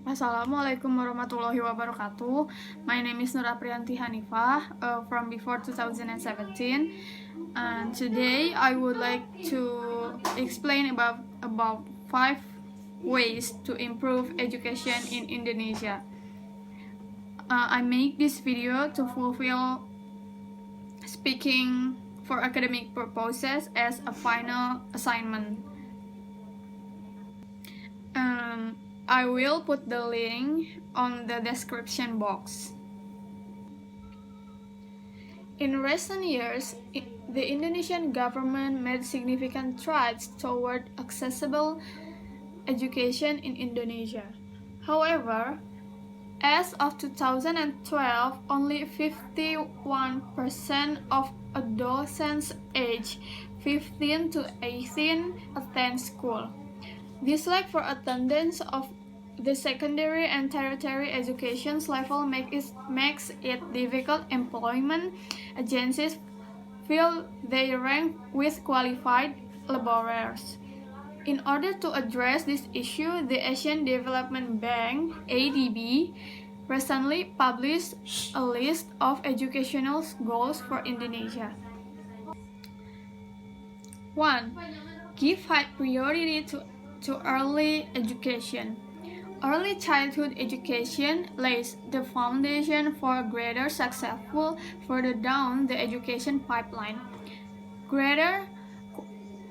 Assalamualaikum warahmatullahi wabarakatuh. My name is Nur Aprianti Hanifah from before 2017, and today I would like to explain about 5 ways to improve education in Indonesia. I make this video to fulfill speaking for academic purposes as a final assignment. I will put the link on the description box. In recent years, the Indonesian government made significant strides toward accessible education in Indonesia. However, as of 2012, only 51% of adolescents aged 15 to 18 attend school. This lack for attendance of the secondary and tertiary education level makes it difficult. Employment agencies feel they rank with qualified laborers. In order to address this issue, the Asian Development Bank (ADB) recently published a list of educational goals for Indonesia. 1. Give high priority to early education. Early childhood education lays the foundation for greater success further down the education pipeline. Greater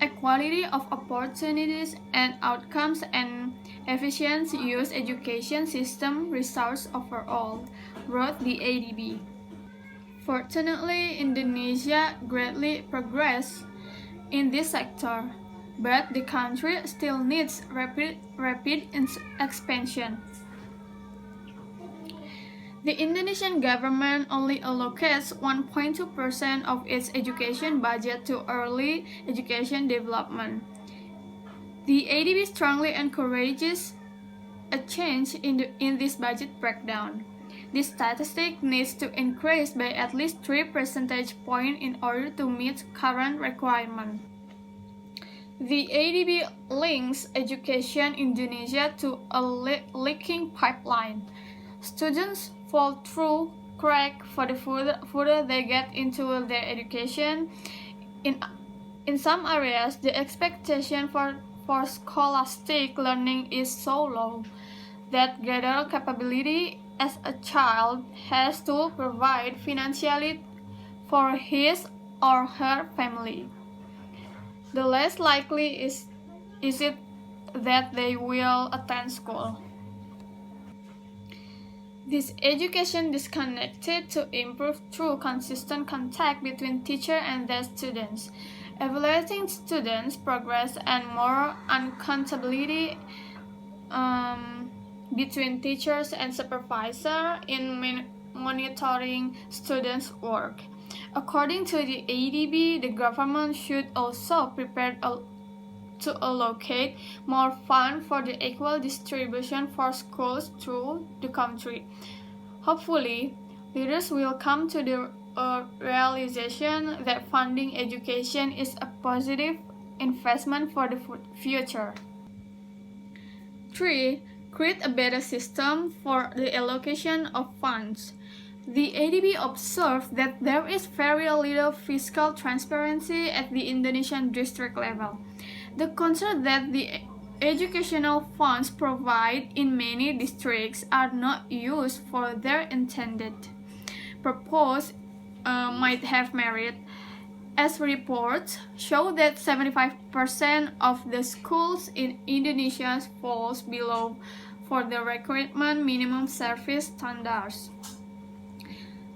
equality of opportunities and outcomes and efficient use education system results overall, wrote the ADB. Fortunately, Indonesia greatly progressed in this sector, but the country still needs rapid expansion. The Indonesian government only allocates 1.2% of its education budget to early education development. The ADB strongly encourages a change in this budget breakdown. This statistic needs to increase by at least 3 percentage points in order to meet current requirements. The ADB links education in Indonesia to a leaking pipeline. Students fall through cracks for the further they get into their education. In some areas, the expectation for scholastic learning is so low that greater capability as a child has to provide financially for his or her family. The less likely is it that they will attend school. This education disconnected to improve through consistent contact between teacher and their students, evaluating students' progress and more accountability between teachers and supervisor in monitoring students' work. According to the ADB, the government should also prepare to allocate more funds for the equal distribution for schools through the country. Hopefully, leaders will come to the realization that funding education is a positive investment for the future. 3. Create a better system for the allocation of funds. The ADB observed that there is very little fiscal transparency at the Indonesian district level. The concern that the educational funds provided in many districts are not used for their intended purpose might have merit, as reports show that 75% of the schools in Indonesia falls below for the requirement minimum service standards.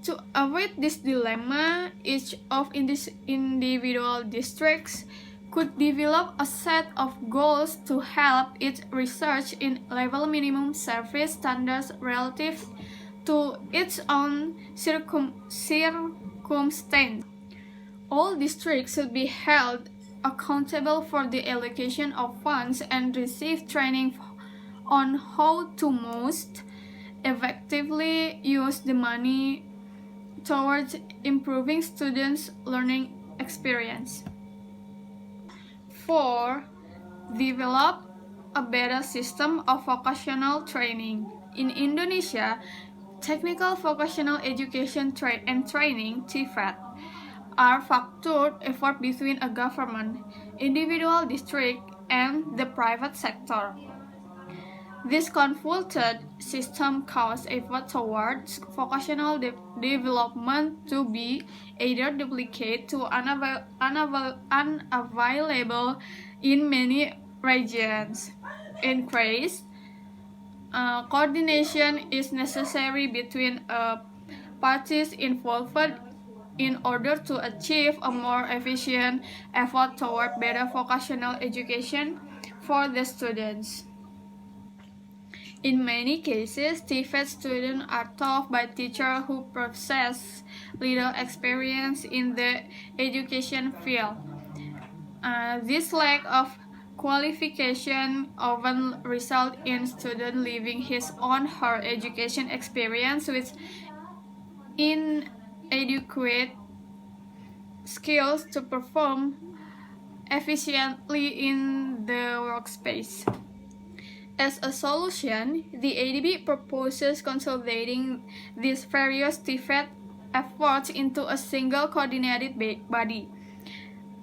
To avoid this dilemma, each of these individual districts could develop a set of goals to help its research in level minimum service standards relative to its own circumstance. All districts should be held accountable for the allocation of funds and receive training on how to most effectively use the money towards improving students' learning experience. 4. Develop a better system of vocational training. In Indonesia, technical vocational education and training (TVET) are factored effort between a government, individual district, and the private sector. This convoluted system causes effort towards vocational development to be either duplicate to unavailable in many regions. Increased coordination is necessary between parties involved in order to achieve a more efficient effort toward better vocational education for the students. In many cases, TVET students are taught by teachers who possess little experience in the education field. This lack of qualification often results in student leaving his or her education experience with inadequate skills to perform efficiently in the workspace. As a solution, the ADB proposes consolidating these various TVET efforts into a single coordinated body.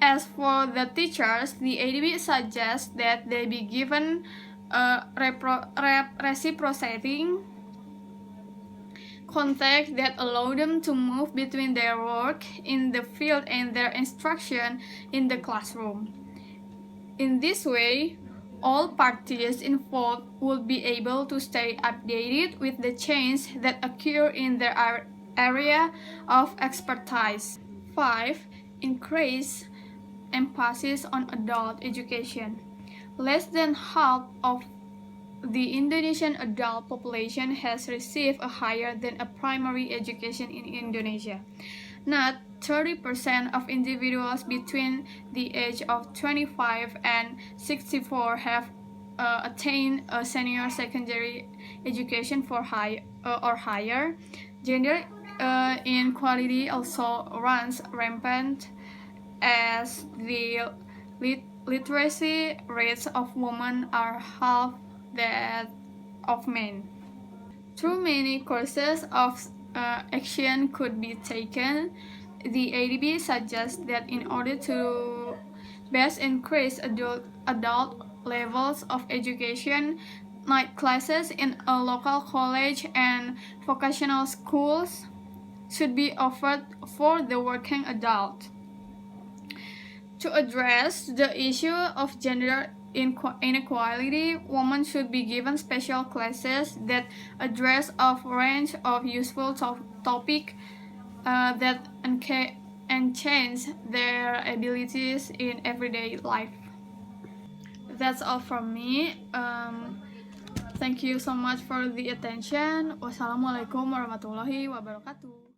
As for the teachers, the ADB suggests that they be given a reciprocating contact that allow them to move between their work in the field and their instruction in the classroom. In this way, all parties involved will be able to stay updated with the changes that occur in their area of expertise. 5. Increase emphasis on adult education. Less than half of the Indonesian adult population has received a higher than a primary education in Indonesia. Not 30% of individuals between the age of 25 and 64 have attained a senior secondary education or higher. Gender inequality also runs rampant as the literacy rates of women are half that of men. Through many courses of action could be taken, the ADB suggests that in order to best increase adult levels of education, night classes in a local college and vocational schools should be offered for the working adult. To address the issue of gender inequality, women should be given special classes that address a range of useful topics that enhance their abilities in everyday life. That's all from me. Thank you so much for the attention. Wassalamualaikum warahmatullahi wabarakatuh.